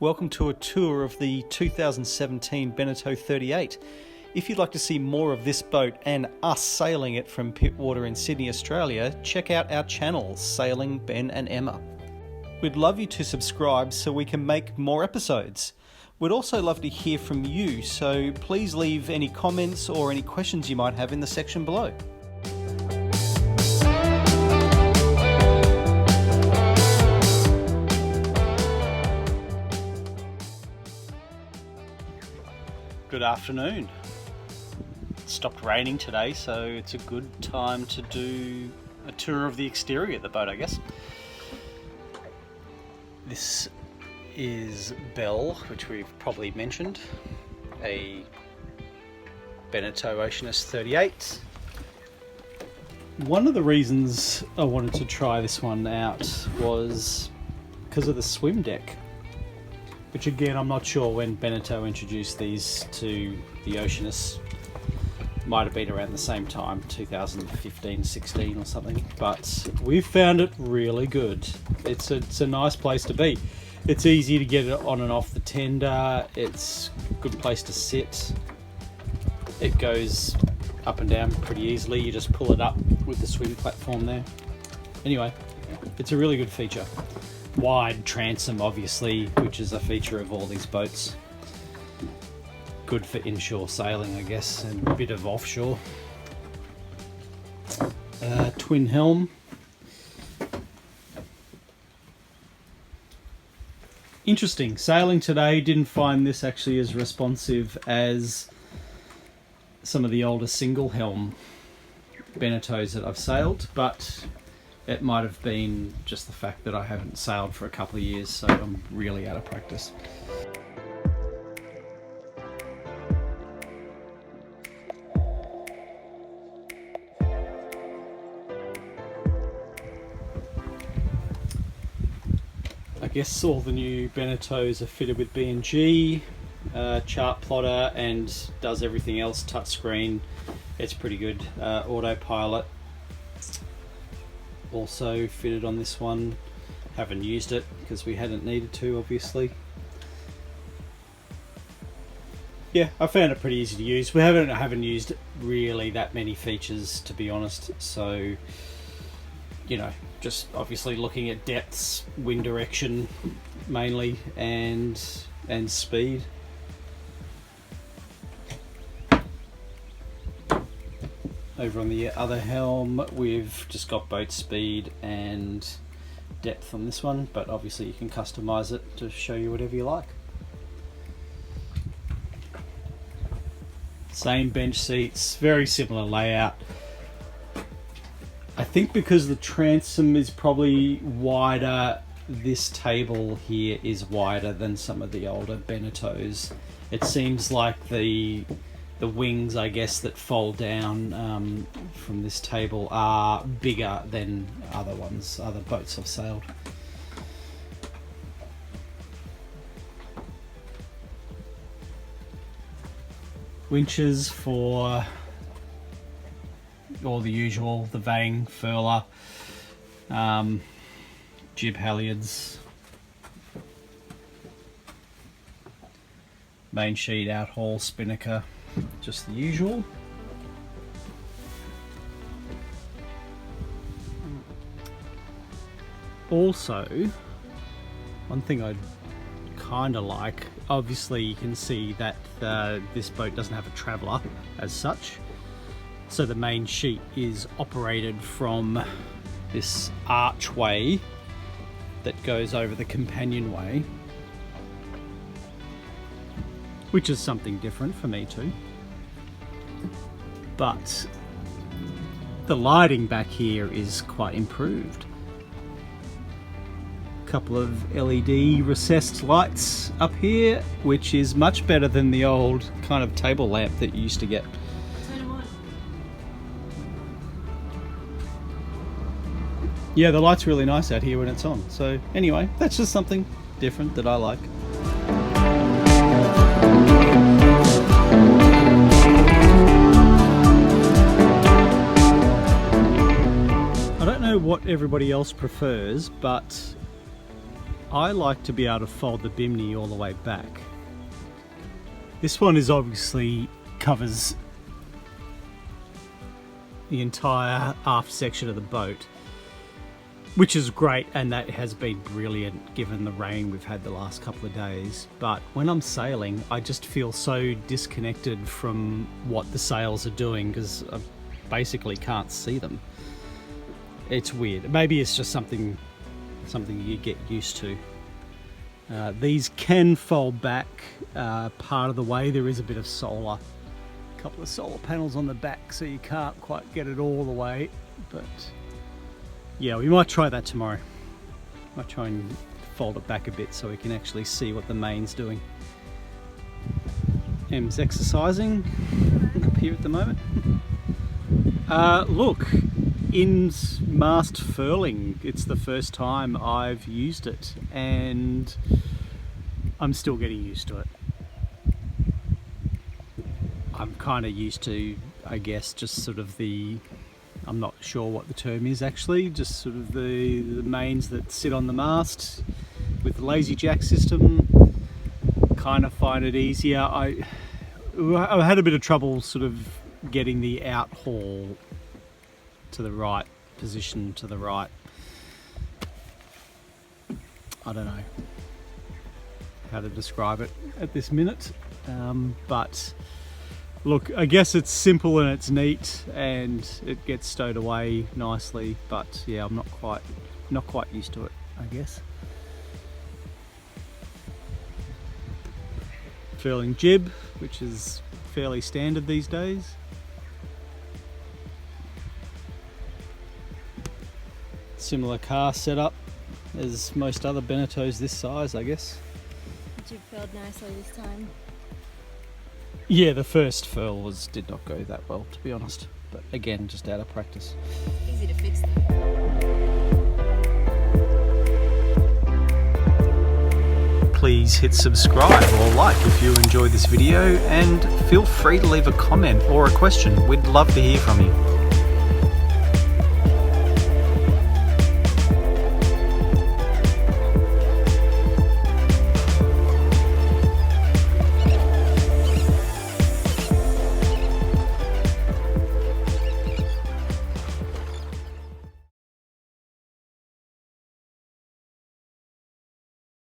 Welcome to a tour of the 2017 Beneteau 38. If you'd like to see more of this boat and us sailing it from Pittwater in Sydney, Australia, check out our channels, Sailing Ben and Emma. We'd love you to subscribe so we can make more episodes. We'd also love to hear from you, so please leave any comments or any questions you might have in the section below. Good afternoon. It stopped raining today, so it's a good time to do a tour of the exterior of the boat, I guess. This is Belle, which we've probably mentioned, a Beneteau Oceanis 38. One of the reasons I wanted to try this one out was because of the swim deck, which again, I'm not sure when Beneteau introduced these to the Oceanis. Might have been around the same time, 2015-16 or something, but we've found it really good. It's a nice place to be. It's easy to get it on and off the tender. It's a good place to sit. It goes up and down pretty easily. You just pull it up with the swim platform there. Anyway, it's a really good feature. Wide transom, obviously, which is a feature of all these boats. Good for inshore sailing, I guess, and a bit of offshore. Twin helm. Interesting. Sailing today, didn't find this actually as responsive as some of the older single helm Beneteaus that I've sailed, but it might have been just the fact that I haven't sailed for a couple of years, so I'm really out of practice. I guess all the new Beneteaus are fitted with B&G, chart plotter, and does everything else touchscreen. It's pretty good. Autopilot. Also fitted on this one. Haven't used it because we hadn't needed to, obviously. Yeah, I found it pretty easy to use. We haven't used really that many features, to be honest, so you know, just obviously looking at depths, wind direction mainly, and speed. Over on the other helm, we've just got boat speed and depth on this one, but obviously you can customize it to show you whatever you like. Same bench seats, very similar layout. I think because the transom is probably wider, this table here is wider than some of the older Beneteaus. It seems like the wings, I guess, that fold down from this table are bigger than other boats I've sailed. Winches for all the usual, the vang, furler, jib halyards, main sheet, outhaul, spinnaker. Just the usual. Also, one thing I'd kind of like, obviously you can see that this boat doesn't have a traveller as such, so the main sheet is operated from this archway that goes over the companionway, which is something different for me too. But the lighting back here is quite improved. Couple of LED recessed lights up here, which is much better than the old kind of table lamp that you used to get. Yeah, the light's really nice out here when it's on. So anyway, that's just something different that I like. I don't know what everybody else prefers, but I like to be able to fold the Bimini all the way back. This one is obviously covers the entire aft section of the boat, which is great, and that has been brilliant given the rain we've had the last couple of days. But when I'm sailing, I just feel so disconnected from what the sails are doing because I basically can't see them. It's weird. Maybe it's just something you get used to. These can fold back part of the way. There is a bit of solar, a couple of solar panels on the back, so you can't quite get it all the way. But yeah, we might try that tomorrow. Might try and fold it back a bit so we can actually see what the main's doing. Em's exercising up here at the moment. Look, in mast furling, it's the first time I've used it and I'm still getting used to it. I'm kind of used to, I guess, just sort of I'm not sure what the term is actually, just sort of the mains that sit on the mast with the lazy jack system. Kind of find it easier. I had a bit of trouble sort of getting the out haul to the right position, to the right. I don't know how to describe it at this minute, but look, I guess it's simple and it's neat and it gets stowed away nicely, but yeah, I'm not quite used to it, I guess. Furling jib, which is fairly standard these days. Similar car setup as most other Beneteaus this size, I guess. Jib furled nicely this time. Yeah, the first furl did not go that well, to be honest. But again, just out of practice. Easy to fix though. Please hit subscribe or like if you enjoy this video, and feel free to leave a comment or a question. We'd love to hear from you.